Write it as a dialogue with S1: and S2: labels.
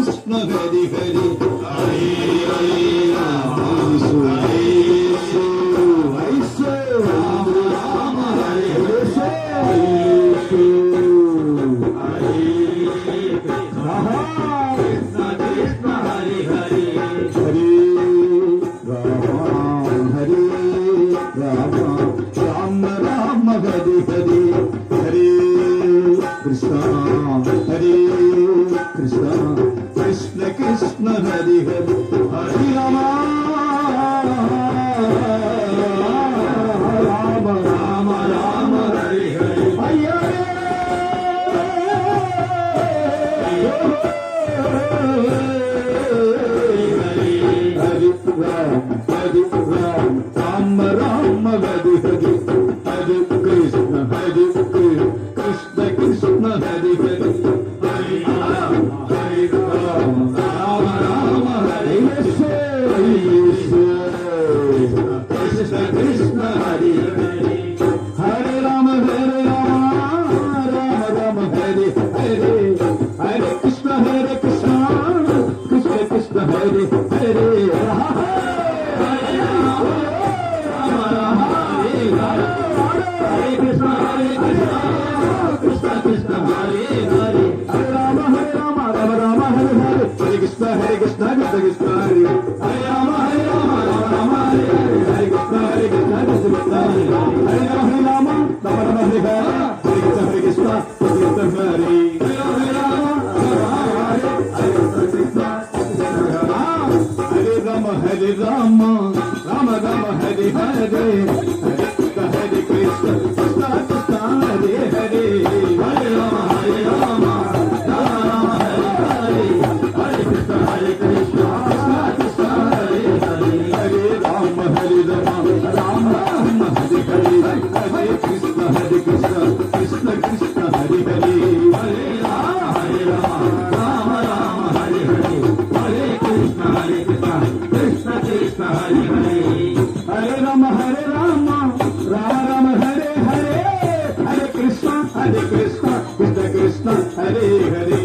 S1: कृष्ण हरे हरे हरे राम हरे ऐसे राम राम हरे हरे कृष्ण कृष्ण कृष्ण हरे हरे हरे राम राम राम राम हरे हरे हरे राम राम हरे हरे हरे कृष्ण कृष्ण कृष्ण हरे हरे हरे राम राम राम हरे Krishna Krishna Hare Hare Hare Ram Ram Ram Hare Hare Hare Krishna Krishna Krishna Hare Hare Hare Krishna, Krishna Krishna, Hare Rama, Rama Rama, Hare Krishna, Krishna Krishna, Hare Rama, Rama Rama, Hare Krishna, Krishna Hare, Hare Rama, Hare Rama, Rama Rama, Hare Hare, Hare Krishna, Krishna Krishna, Hare Hare, Hare Rama, Hare Rama, Rama Rama, Hare Hare, Hare Krishna, Krishna Krishna, Hare Hare, Hare Rama, Hare Rama, Rama Rama, Hare Hare, Hare Krishna, Krishna Krishna, Hare Hare, Hare Rama, Hare Rama, Rama Rama, Hare Hare, Hare Krishna, Krishna Krishna, Hare Hare, Hare Rama, Hare Rama, Rama Rama, Hare Hare, Hare Krishna, Krishna Krishna, Hare Hare.